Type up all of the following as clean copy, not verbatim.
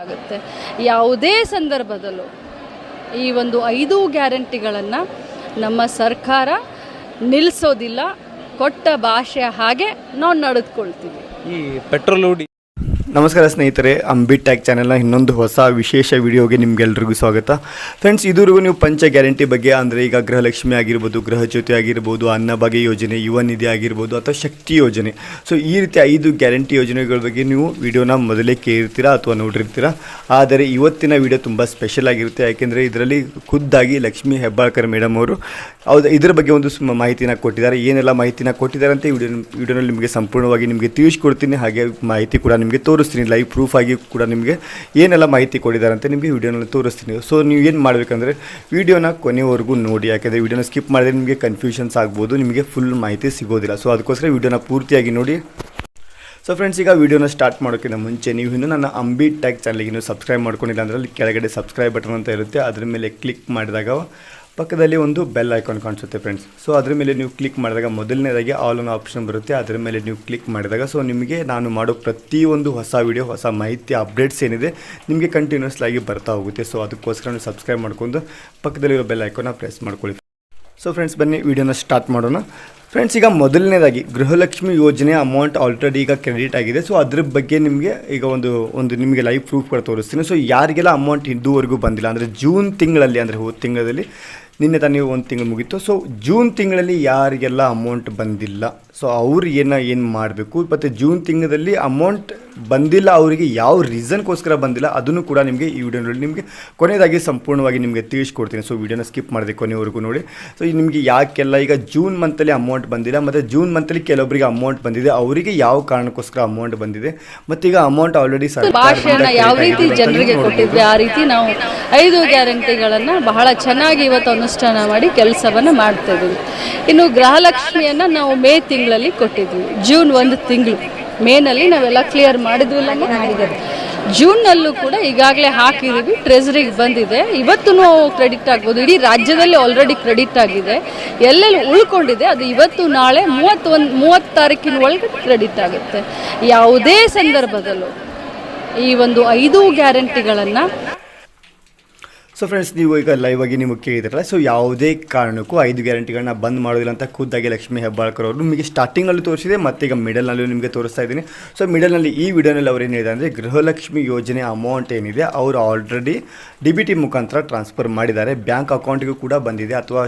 ಆಗುತ್ತೆ. ಯಾವುದೇ ಸಂದರ್ಭದಲ್ಲೂ ಈ ಒಂದು 5 ಗ್ಯಾರಂಟಿಗಳನ್ನು ನಮ್ಮ ಸರ್ಕಾರ ನಿಲ್ಲಿಸೋದಿಲ್ಲ. ಕೊಟ್ಟ ಭಾಷೆ ಹಾಗೆ ನಾವು ನಡೆದುಕೊಳ್ತೀವಿ. ಈ ಪೆಟ್ರೋಲ್ ನಮಸ್ಕಾರ ಸ್ನೇಹಿತರೆ, ಅಂಬಿ ಟ್ಯಾಗ್ ಚಾನೆಲ್ನ ಇನ್ನೊಂದು ಹೊಸ ವಿಶೇಷ ವಿಡಿಯೋಗೆ ನಿಮಗೆಲ್ರಿಗೂ ಸ್ವಾಗತ. ಫ್ರೆಂಡ್ಸ್, ಇದುವರೆಗೂ ನೀವು ಪಂಚ ಗ್ಯಾರಂಟಿ ಬಗ್ಗೆ ಅಂದರೆ ಈಗ ಗೃಹಲಕ್ಷ್ಮಿ ಆಗಿರ್ಬೋದು, ಗೃಹಜ್ಯೋತಿ ಆಗಿರ್ಬೋದು, ಅನ್ನಭಾಗ್ಯ ಯೋಜನೆ, ಯುವ ನಿಧಿ ಆಗಿರ್ಬೋದು ಅಥವಾ ಶಕ್ತಿ ಯೋಜನೆ, ಸೊ ಈ ರೀತಿ 5 ಗ್ಯಾರಂಟಿ ಯೋಜನೆಗಳ ಬಗ್ಗೆ ನೀವು ವಿಡಿಯೋನ ಮೊದಲೇ ಕೇಳಿರ್ತೀರಾ ಅಥವಾ ನೋಡಿರ್ತೀರಾ. ಆದರೆ ಇವತ್ತಿನ ವಿಡಿಯೋ ತುಂಬ ಸ್ಪೆಷಲ್ ಆಗಿರುತ್ತೆ. ಯಾಕೆಂದರೆ ಇದರಲ್ಲಿ ಖುದ್ದಾಗಿ ಲಕ್ಷ್ಮೀ ಹೆಬ್ಬಾಳ್ಕರ್ ಮೇಡಮ್ ಅವರು ಇದರ ಬಗ್ಗೆ ಒಂದು ಮಾಹಿತಿನ ಕೊಟ್ಟಿದ್ದಾರೆ. ಏನೆಲ್ಲ ಮಾಹಿತಿನ ಕೊಟ್ಟಿದ್ದಾರೆ ಅಂತ ವಿಡಿಯೋನಲ್ಲಿ ನಿಮಗೆ ಸಂಪೂರ್ಣವಾಗಿ ನಿಮಗೆ ತಿಳಿಸ್ಕೊಡ್ತೀನಿ. ಹಾಗೆ ಮಾಹಿತಿ ಕೂಡ ನಿಮಗೆ ತೋರಿಸ್ತೀನಿ, ಲೈವ್ ಪ್ರೂಫ್ ಆಗಿ ಕೂಡ ನಿಮಗೆ ಏನೆಲ್ಲ ಮಾಹಿತಿ ಕೊಟ್ಟಿದ್ದಾರೆ ಅಂತ ನಿಮಗೆ ವಿಡಿಯೋನಲ್ಲಿ ತೋರಿಸ್ತೀನಿ. ಸೊ ನೀವು ಏನು ಮಾಡಬೇಕಂದ್ರೆ ವಿಡಿಯೋನ ಕೊನೆವರೆಗೂ ನೋಡಿ. ಯಾಕೆಂದರೆ ವಿಡಿಯೋನ ಸ್ಕಿಪ್ ಮಾಡಿದ್ರೆ ನಿಮಗೆ ಕನ್ಫ್ಯೂಷನ್ಸ್ ಆಗ್ಬೋದು, ನಿಮಗೆ ಫುಲ್ ಮಾಹಿತಿ ಸಿಗೋದಿಲ್ಲ. ಸೊ ಅದಕ್ಕೋಸ್ಕರ ವಿಡಿಯೋನ ಪೂರ್ತಿಯಾಗಿ ನೋಡಿ. ಸೊ ಫ್ರೆಂಡ್ಸ್, ಈಗ ವಿಡಿಯೋನ ಸ್ಟಾರ್ಟ್ ಮಾಡೋಕ್ಕಿಂತ ಮುಂಚೆ ನೀವು ಇನ್ನೂ ನನ್ನ ಅಂಬಿ ಟ್ಯಾಗ್ ಚಾನಲ್ಗೆ ಇನ್ನೂ ಸಬ್ಸ್ಕ್ರೈಬ್ ಮಾಡ್ಕೊಂಡಿಲ್ಲ ಅಂದರೆ ಅಲ್ಲಿ ಕೆಳಗಡೆ ಸಬ್ಸ್ಕ್ರೈಬ್ ಬಟನ್ ಅಂತ ಇರುತ್ತೆ. ಅದರ ಮೇಲೆ ಕ್ಲಿಕ್ ಮಾಡಿದಾಗ ಪಕ್ಕದಲ್ಲಿ ಒಂದು ಬೆಲ್ ಐಕಾನ್ ಕಾಣಿಸುತ್ತೆ ಫ್ರೆಂಡ್ಸ್. ಸೊ ಅದ್ರ ಮೇಲೆ ನೀವು ಕ್ಲಿಕ್ ಮಾಡಿದಾಗ ಮೊದಲನೇದಾಗಿ ಆಲ್ ಅನ್ನೋ ಆಪ್ಷನ್ ಬರುತ್ತೆ. ಅದರ ಮೇಲೆ ನೀವು ಕ್ಲಿಕ್ ಮಾಡಿದಾಗ ಸೊ ನಿಮಗೆ ನಾನು ಮಾಡೋ ಪ್ರತಿಯೊಂದು ಹೊಸ ವಿಡಿಯೋ, ಹೊಸ ಮಾಹಿತಿ, ಅಪ್ಡೇಟ್ಸ್ ಏನಿದೆ ನಿಮಗೆ ಕಂಟಿನ್ಯೂಸ್ ಆಗಿ ಬರ್ತಾ ಹೋಗುತ್ತೆ. ಸೊ ಅದಕ್ಕೋಸ್ಕರ ನೀವು ಸಬ್ಸ್ಕ್ರೈಬ್ ಮಾಡ್ಕೊಂಡು ಪಕ್ಕದಲ್ಲಿರೋ ಬೆಲ್ ಐಕಾನ್ನ ಪ್ರೆಸ್ ಮಾಡ್ಕೊಳ್ಳಿ. ಸೊ ಫ್ರೆಂಡ್ಸ್, ಬನ್ನಿ ವಿಡಿಯೋನ ಸ್ಟಾರ್ಟ್ ಮಾಡೋಣ. ಫ್ರೆಂಡ್ಸ್, ಈಗ ಮೊದಲನೇದಾಗಿ ಗೃಹಲಕ್ಷ್ಮಿ ಯೋಜನೆ ಅಮೌಂಟ್ ಆಲ್ರೆಡಿ ಈಗ ಕ್ರೆಡಿಟ್ ಆಗಿದೆ. ಸೊ ಅದ್ರ ಬಗ್ಗೆ ನಿಮಗೆ ಈಗ ಒಂದು ನಿಮಗೆ ಲೈವ್ ಪ್ರೂಫ್ ಕೂಡ ತೋರಿಸ್ತೀನಿ. ಸೊ ಯಾರಿಗೆಲ್ಲ ಅಮೌಂಟ್ ಇದುವರೆಗೂ ಬಂದಿಲ್ಲ ಅಂದರೆ ಜೂನ್ ತಿಂಗಳಲ್ಲಿ, ಅಂದರೆ ಹೋದ ತಿಂಗಳಲ್ಲಿ, ನಿನ್ನೆ ತಾನೇ ಒಂದು ತಿಂಗಳು ಮುಗೀತು. ಸೊ ಜೂನ್ ತಿಂಗಳಲ್ಲಿ ಯಾರಿಗೆಲ್ಲ ಅಮೌಂಟ್ ಬಂದಿಲ್ಲ, ಸೊ ಅವ್ರು ಏನು ಮಾಡಬೇಕು, ಮತ್ತು ಜೂನ್ ತಿಂಗಳಲ್ಲಿ ಅಮೌಂಟ್ ಬಂದಿಲ್ಲ ಅವರಿಗೆ ಯಾವ ರೀಸನ್ಗೋಸ್ಕರ ಬಂದಿಲ್ಲ ಅದನ್ನು ಕೂಡ ನಿಮಗೆ ಈ ವಿಡಿಯೋನಲ್ಲಿ ನಿಮಗೆ ಕೊನೆಯದಾಗಿ ಸಂಪೂರ್ಣವಾಗಿ ನಿಮಗೆ ತಿಳಿಸ್ಕೊಡ್ತೀನಿ. ಸೊ ವಿಡಿಯೋನ ಸ್ಕಿಪ್ ಮಾಡಿದೆ ಕೊನೆವರೆಗೂ ನೋಡಿ. ಸೊ ನಿಮಗೆ ಯಾಕೆಲ್ಲ ಈಗ ಜೂನ್ ಮಂತಲ್ಲಿ ಅಮೌಂಟ್ ಬಂದಿಲ್ಲ, ಮತ್ತು ಜೂನ್ ಮಂತಲ್ಲಿ ಕೆಲವೊಬ್ಬರಿಗೆ ಅಮೌಂಟ್ ಬಂದಿದೆ, ಅವರಿಗೆ ಯಾವ ಕಾರಣಕ್ಕೋಸ್ಕರ ಅಮೌಂಟ್ ಬಂದಿದೆ, ಮತ್ತು ಈಗ ಅಮೌಂಟ್ ಆಲ್ರೆಡಿ ಭಾಷೆಯನ್ನು ಯಾವ ರೀತಿ ಜನರಿಗೆ ಕೊಟ್ಟಿದ್ವಿ ಆ ರೀತಿ ನಾವು 5 ಗ್ಯಾರಂಟಿಗಳನ್ನು ಬಹಳ ಚೆನ್ನಾಗಿ ಇವತ್ತು ಅನುಷ್ಠಾನ ಮಾಡಿ ಕೆಲಸವನ್ನು ಮಾಡ್ತಾ ಇದ್ದೀವಿ. ಇನ್ನು ಗೃಹಲಕ್ಷ್ಮಿಯನ್ನು ನಾವು ಮೇ ತಿಂಗಳಲ್ಲಿ ಕೊಟ್ಟಿದ್ವಿ. ಜೂನ್ 1 ತಿಂಗಳು, ಮೇನಲ್ಲಿ ನಾವೆಲ್ಲ ಕ್ಲಿಯರ್ ಮಾಡಿದ್ವಿಲ್ಲ, ಮಾಡಿದ್ದೀವಿ. ಜೂನ್ನಲ್ಲೂ ಕೂಡ ಈಗಾಗಲೇ ಹಾಕಿದ್ದೀವಿ, ಟ್ರೆಜರಿಗೆ ಬಂದಿದೆ. ಇವತ್ತು ಕ್ರೆಡಿಟ್ ಆಗ್ಬೋದು. ಇಡೀ ರಾಜ್ಯದಲ್ಲಿ ಆಲ್ರೆಡಿ ಕ್ರೆಡಿಟ್ ಆಗಿದೆ. ಎಲ್ಲೆಲ್ಲಿ ಉಳ್ಕೊಂಡಿದೆ ಅದು ಇವತ್ತು ನಾಳೆ 30 ತಾರೀಕಿನ ಒಳಗೆ ಕ್ರೆಡಿಟ್ ಆಗುತ್ತೆ. ಯಾವುದೇ ಸಂದರ್ಭದಲ್ಲೂ ಈ ಒಂದು 5 ಗ್ಯಾರಂಟಿಗಳನ್ನು. ಸೊ ಫ್ರೆಂಡ್ಸ್, ನೀವು ಈಗ ಲೈವ್ ಆಗಿ ನಿಮಗೆ ಕೇಳಿದ್ರಲ್ಲ, ಸೊ ಯಾವುದೇ ಕಾರಣಕ್ಕೂ 5 ಗ್ಯಾರಂಟಿಗಳನ್ನ ಬಂದ್ ಮಾಡೋದಿಲ್ಲ ಅಂತ ಖುದ್ದಾಗಿ ಲಕ್ಷ್ಮೀ ಹೆಬ್ಬಾಳ್ಕರ್ ಅವರು ನಿಮಗೆ ಸ್ಟಾರ್ಟಿಂಗಲ್ಲಿ ತೋರಿಸಿದೆ, ಮತ್ತು ಈಗ ಮಿಡಲ್ನಲ್ಲೂ ನಿಮಗೆ ತೋರಿಸ್ತಾ ಇದ್ದೀನಿ. ಸೊ ಮಿಡಲ್ನಲ್ಲಿ ಈ ವಿಡಿಯೋನಲ್ಲಿ ಅವ್ರು ಏನು ಹೇಳಿದೆ ಅಂದರೆ ಗೃಹಲಕ್ಷ್ಮಿ ಯೋಜನೆ ಅಮೌಂಟ್ ಏನಿದೆ ಅವರು ಆಲ್ರೆಡಿ DBT ಮುಖಾಂತರ ಟ್ರಾನ್ಸ್ಫರ್ ಮಾಡಿದ್ದಾರೆ, ಬ್ಯಾಂಕ್ ಅಕೌಂಟಿಗೂ ಕೂಡ ಬಂದಿದೆ, ಅಥವಾ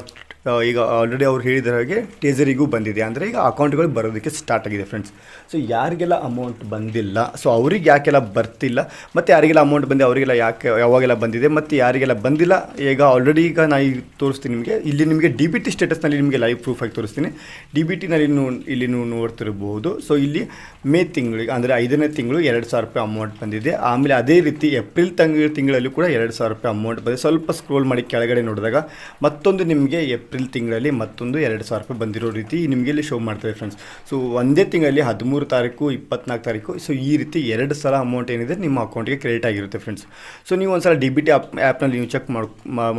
ಈಗ ಆಲ್ರೆಡಿ ಅವ್ರು ಹೇಳಿದ ಹಾಗೆ ಟೇಜರಿಗೂ ಬಂದಿದೆ. ಅಂದರೆ ಈಗ ಅಕೌಂಟ್ಗಳು ಬರೋದಕ್ಕೆ ಸ್ಟಾರ್ಟ್ ಆಗಿದೆ ಫ್ರೆಂಡ್ಸ್. ಸೊ ಯಾರಿಗೆಲ್ಲ ಅಮೌಂಟ್ ಬಂದಿಲ್ಲ, ಸೊ ಅವ್ರಿಗೆ ಯಾಕೆಲ್ಲ ಬರ್ತಿಲ್ಲ, ಮತ್ತು ಯಾರಿಗೆಲ್ಲ ಅಮೌಂಟ್ ಬಂದಿದೆ ಅವರಿಗೆಲ್ಲ ಯಾವಾಗೆಲ್ಲ ಬಂದಿದೆ, ಮತ್ತು ಯಾರಿಗೆಲ್ಲ ಬಂದಿಲ್ಲ ಈಗ ಆಲ್ರೆಡಿ ಈಗ ನಾನು ಈಗ ತೋರಿಸ್ತೀನಿ ನಿಮಗೆ. ಇಲ್ಲಿ ನಿಮಗೆ DBT ಸ್ಟೇಟಸ್ನಲ್ಲಿ ನಿಮಗೆ ಲೈವ್ ಪ್ರೂಫ್ ಆಗಿ ತೋರಿಸ್ತೀನಿ. DBTನಲ್ಲಿ ಇಲ್ಲಿ ನೋಡ್ತಿರ್ಬೋದು. ಸೊ ಇಲ್ಲಿ ಮೇ ತಿಂಗಳಿಗೆ ಅಂದರೆ 5ನೇ ತಿಂಗಳು 2,000 ರೂಪಾಯಿ ಅಮೌಂಟ್ ಬಂದಿದೆ. ಆಮೇಲೆ ಅದೇ ರೀತಿ ಏಪ್ರಿಲ್ ತಿಂಗಳಲ್ಲಿ ಕೂಡ 2,000 ರೂಪಾಯಿ ಅಮೌಂಟ್ ಬಂದಿದೆ. ಸ್ವಲ್ಪ ಸ್ಕ್ರೋಲ್ ಮಾಡಿ ಕೆಳಗಡೆ ನೋಡಿದಾಗ ಮತ್ತೊಂದು ನಿಮಗೆ ಏಪ್ರಿಲ್ ತಿಂಗಳಲ್ಲಿ ಮತ್ತೊಂದು 2,000 ರೂಪಾಯಿ ಬಂದಿರೋ ರೀತಿ ನಿಮಗೆ ಇಲ್ಲಿ ಶೋ ಮಾಡ್ತದೆ ಫ್ರೆಂಡ್ಸ್. ಸೊ ಒಂದೇ ತಿಂಗಳಲ್ಲಿ 13 ತಾರೀಕು 24 ತಾರೀಕು ಸೊ ಈ ರೀತಿ 2 ಸಲ ಅಮೌಂಟ್ ಏನಿದೆ ನಿಮ್ಮ ಅಕೌಂಟಿಗೆ ಕ್ರೆಡಿಟ್ ಆಗಿರುತ್ತೆ ಫ್ರೆಂಡ್ಸ್. ಸೊ ನೀವು ಒಂದ್ಸಲ DBT ಆ್ಯಪ್ನಲ್ಲಿ ನೀವು ಚೆಕ್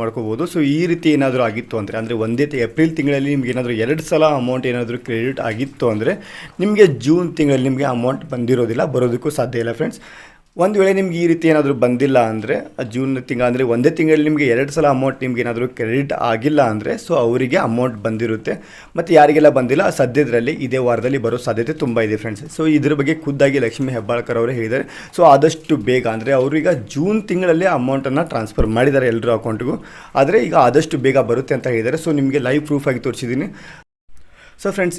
ಮಾಡ್ಕೋಬೋದು. ಸೊ ಈ ರೀತಿ ಏನಾದರೂ ಆಗಿತ್ತು ಅಂದರೆ ಒಂದೇ ಏಪ್ರಿಲ್ ತಿಂಗಳಲ್ಲಿ ನಿಮ್ಗೆ ಏನಾದರೂ 2 ಸಲ ಅಮೌಂಟ್ ಏನಾದರೂ ಕ್ರೆಡಿಟ್ ಆಗಿತ್ತು ಅಂದರೆ ನಿಮಗೆ ಜೂನ್ ತಿಂಗಳಲ್ಲಿ ನಿಮಗೆ ಅಮೌಂಟ್ ಬಂದಿರೋದಿಲ್ಲ, ಬರೋದಕ್ಕೂ ಸಾಧ್ಯ ಇಲ್ಲ ಫ್ರೆಂಡ್ಸ್. ಒಂದು ವೇಳೆ ನಿಮ್ಗೆ ಈ ರೀತಿ ಏನಾದರೂ ಬಂದಿಲ್ಲ ಅಂದರೆ ಜೂನ್ ತಿಂಗಳು ಅಂದರೆ ಒಂದೇ ತಿಂಗಳಲ್ಲಿ ನಿಮಗೆ 2 ಸಲ ಅಮೌಂಟ್ ನಿಮ್ಗೆ ಏನಾದರೂ ಕ್ರೆಡಿಟ್ ಆಗಿಲ್ಲ ಅಂದರೆ ಸೊ ಅವರಿಗೆ ಅಮೌಂಟ್ ಬಂದಿರುತ್ತೆ. ಮತ್ತು ಯಾರಿಗೆಲ್ಲ ಬಂದಿಲ್ಲ ಸದ್ಯದರಲ್ಲಿ ಇದೇ ವಾರದಲ್ಲಿ ಬರೋ ಸಾಧ್ಯತೆ ತುಂಬ ಇದೆ ಫ್ರೆಂಡ್ಸ್. ಸೊ ಇದ್ರ ಬಗ್ಗೆ ಖುದ್ದಾಗಿ ಲಕ್ಷ್ಮೀ ಹೆಬ್ಬಾಳ್ಕರ್ ಅವರೇ ಹೇಳಿದ್ದಾರೆ. ಸೊ ಆದಷ್ಟು ಬೇಗ ಅಂದರೆ ಅವರೀಗ ಜೂನ್ ತಿಂಗಳಲ್ಲೇ ಅಮೌಂಟನ್ನು ಟ್ರಾನ್ಸ್ಫರ್ ಮಾಡಿದ್ದಾರೆ ಎಲ್ಲರ ಅಕೌಂಟಿಗೂ, ಆದರೆ ಈಗ ಆದಷ್ಟು ಬೇಗ ಬರುತ್ತೆ ಅಂತ ಹೇಳಿದ್ದಾರೆ. ಸೊ ನಿಮಗೆ ಲೈವ್ ಪ್ರೂಫ್ ಆಗಿ ತೋರಿಸಿದ್ದೀನಿ. ಸೊ ಫ್ರೆಂಡ್ಸ್,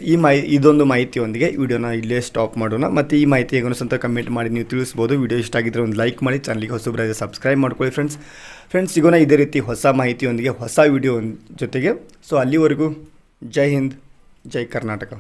ಇದೊಂದು ಮಾಹಿತಿಯೊಂದಿಗೆ ವಿಡಿಯೋನ ಇಲ್ಲೇ ಸ್ಟಾಪ್ ಮಾಡೋಣ. ಮತ್ತು ಈ ಮಾಹಿತಿ ಹೇಗೆ ಅನಿಸುತ್ತೆ ಕಮೆಂಟ್ ಮಾಡಿ ನೀವು ತಿಳಿಸ್ಬೋದು. ವಿಡಿಯೋ ಇಷ್ಟ ಆಗಿದ್ದರೆ ಒಂದು ಲೈಕ್ ಮಾಡಿ, ಚಾನಲ್ಗೆ ಹೊಸಬರಾದರೆ ಸಬ್ಸ್ಕ್ರೈಬ್ ಮಾಡ್ಕೊಳ್ಳಿ ಫ್ರೆಂಡ್ಸ್. ಸಿಗೋಣ ಇದೇ ರೀತಿ ಹೊಸ ಮಾಹಿತಿಯೊಂದಿಗೆ ಹೊಸ ವಿಡಿಯೋ ಜೊತೆಗೆ. ಸೊ ಅಲ್ಲಿವರೆಗೂ ಜೈ ಹಿಂದ್, ಜೈ ಕರ್ನಾಟಕ.